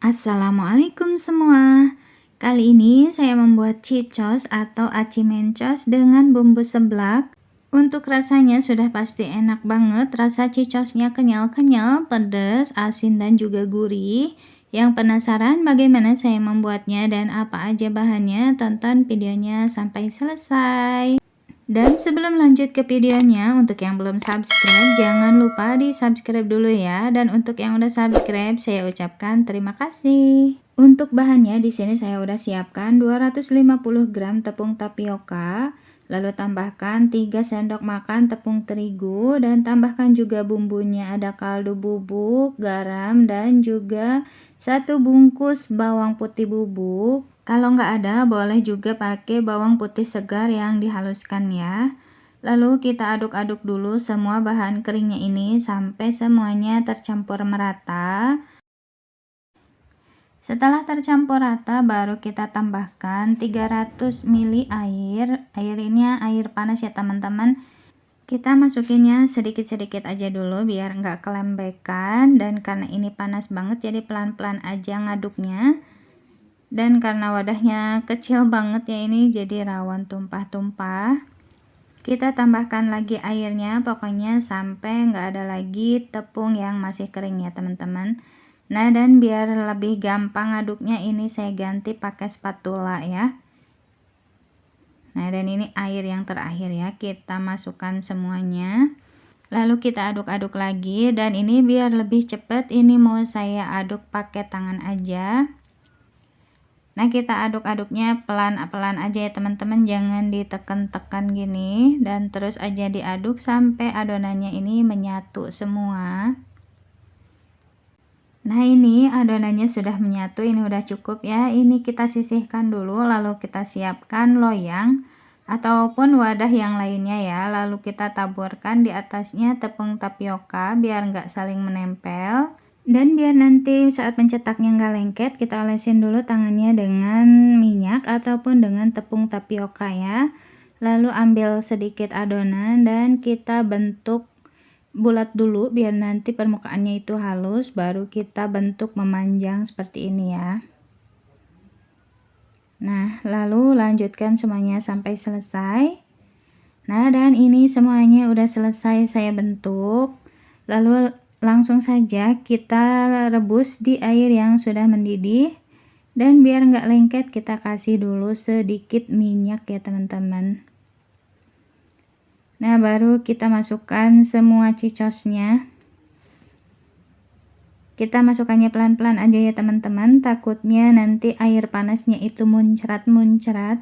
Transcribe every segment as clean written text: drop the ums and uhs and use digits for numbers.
Assalamualaikum semua. Kali ini saya membuat cicos atau aci mencos dengan bumbu seblak. Untuk rasanya sudah pasti enak banget. Rasa cicosnya kenyal-kenyal, pedas, asin dan juga gurih. Yang penasaran bagaimana saya membuatnya dan apa aja bahannya? Tonton videonya sampai selesai. Dan sebelum lanjut ke videonya, untuk yang belum subscribe, jangan lupa di subscribe dulu ya. Dan untuk yang udah subscribe, saya ucapkan terima kasih. Untuk bahannya di sini saya udah siapkan 250 gram tepung tapioka, lalu tambahkan 3 sendok makan tepung terigu dan tambahkan juga bumbunya, ada kaldu bubuk, garam dan juga 1 bungkus bawang putih bubuk. Kalau nggak ada, boleh juga pakai bawang putih segar yang dihaluskan ya. Lalu kita aduk-aduk dulu semua bahan keringnya ini sampai semuanya tercampur merata. Setelah tercampur rata, baru kita tambahkan 300 ml air. Air ini air panas ya teman-teman. Kita masukinnya sedikit-sedikit aja dulu biar nggak kelembekan. Dan karena ini panas banget, jadi pelan-pelan aja ngaduknya. Dan karena wadahnya kecil banget ya, ini jadi rawan tumpah-tumpah. Kita tambahkan lagi airnya, pokoknya sampai nggak ada lagi tepung yang masih kering ya teman-teman. Nah, dan biar lebih gampang aduknya, ini saya ganti pakai spatula ya. Nah, dan ini air yang terakhir ya, kita masukkan semuanya. Lalu kita aduk-aduk lagi, dan ini biar lebih cepat, ini mau saya aduk pakai tangan aja. Nah, kita aduk-aduknya pelan-pelan aja ya teman-teman, jangan ditekan-tekan gini, dan terus aja diaduk sampai adonannya ini menyatu semua. Nah, ini adonannya sudah menyatu, ini udah cukup ya. Ini kita sisihkan dulu, lalu kita siapkan loyang ataupun wadah yang lainnya ya. Lalu kita taburkan di atasnya tepung tapioka biar nggak saling menempel. Dan biar nanti saat mencetaknya nggak lengket, kita olesin dulu tangannya dengan minyak ataupun dengan tepung tapioka ya. Lalu ambil sedikit adonan dan kita bentuk bulat dulu biar nanti permukaannya itu halus, baru kita bentuk memanjang seperti ini ya. Nah, lalu lanjutkan semuanya sampai selesai. Nah, dan ini semuanya udah selesai saya bentuk. Lalu langsung saja kita rebus di air yang sudah mendidih, dan biar nggak lengket kita kasih dulu sedikit minyak ya teman-teman. Nah, baru kita masukkan semua cicosnya. Kita masukkannya pelan-pelan aja ya teman-teman, takutnya nanti air panasnya itu muncrat-muncrat.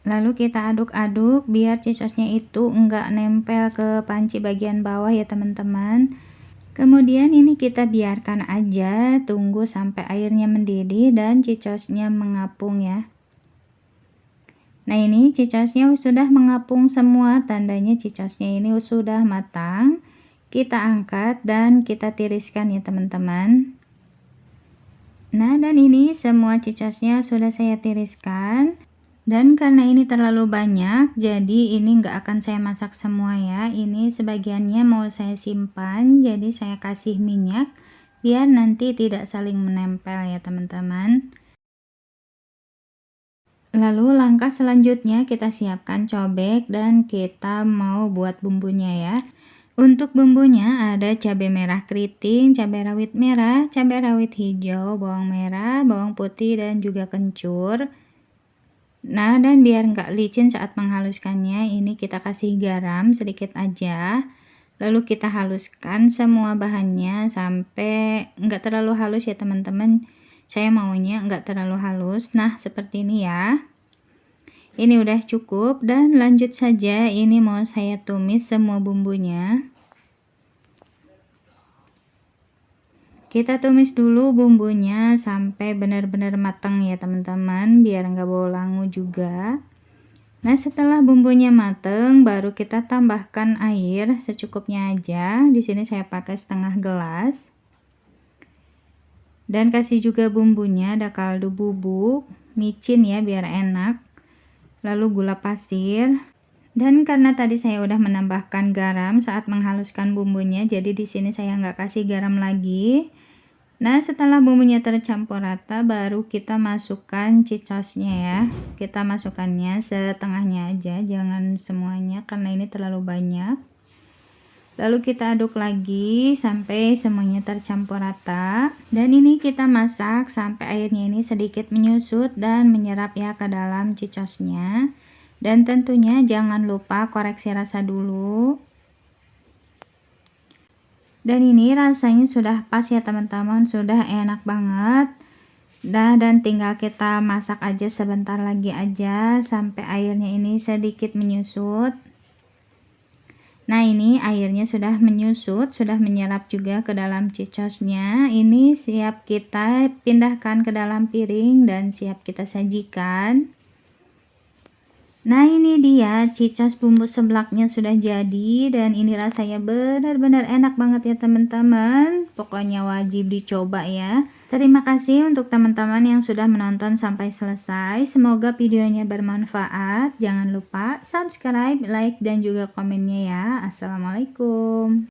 Lalu kita aduk-aduk biar cicosnya itu enggak nempel ke panci bagian bawah ya teman-teman. Kemudian ini kita biarkan aja, tunggu sampai airnya mendidih dan cicosnya mengapung ya. Nah, ini cicosnya sudah mengapung semua, tandanya cicosnya ini sudah matang. Kita angkat dan kita tiriskan ya teman-teman. Nah, dan ini semua cicosnya sudah saya tiriskan. Dan karena ini terlalu banyak, jadi ini nggak akan saya masak semua ya. Ini sebagiannya mau saya simpan, jadi saya kasih minyak biar nanti tidak saling menempel ya teman-teman. Lalu langkah selanjutnya kita siapkan cobek dan kita mau buat bumbunya ya. Untuk bumbunya ada cabai merah keriting, cabai rawit merah, cabai rawit hijau, bawang merah, bawang putih dan juga kencur. Nah, dan biar nggak licin saat menghaluskannya, ini kita kasih garam sedikit aja. Lalu kita haluskan semua bahannya sampai nggak terlalu halus ya teman-teman. Saya maunya nggak terlalu halus. Nah, seperti ini ya. Ini udah cukup dan lanjut saja. Ini mau saya tumis semua bumbunya. Kita tumis dulu bumbunya sampai benar-benar matang ya teman-teman, biar nggak bau langu juga. Nah, setelah bumbunya mateng, baru kita tambahkan air secukupnya aja. Di sini saya pakai setengah gelas. Dan kasih juga bumbunya, ada kaldu bubuk, micin ya biar enak. Lalu gula pasir. Dan karena tadi saya udah menambahkan garam saat menghaluskan bumbunya, jadi di sini saya nggak kasih garam lagi. Nah, setelah bumbunya tercampur rata, baru kita masukkan cicosnya ya. Kita masukkannya setengahnya aja, jangan semuanya karena ini terlalu banyak. Lalu kita aduk lagi sampai semuanya tercampur rata. Dan ini kita masak sampai airnya ini sedikit menyusut dan menyerap ya ke dalam cicosnya. Dan tentunya jangan lupa koreksi rasa dulu. Dan ini rasanya sudah pas ya teman-teman, sudah enak banget. Dan tinggal kita masak aja sebentar lagi aja sampai airnya ini sedikit menyusut. Nah, ini airnya sudah menyusut, sudah menyerap juga ke dalam cicosnya. Ini siap kita pindahkan ke dalam piring dan siap kita sajikan. Nah, ini dia cicos bumbu seblaknya sudah jadi dan ini rasanya benar-benar enak banget ya teman-teman. Pokoknya wajib dicoba ya. Terima kasih untuk teman-teman yang sudah menonton sampai selesai. Semoga videonya bermanfaat. Jangan lupa subscribe, like, dan juga komennya ya. Assalamualaikum.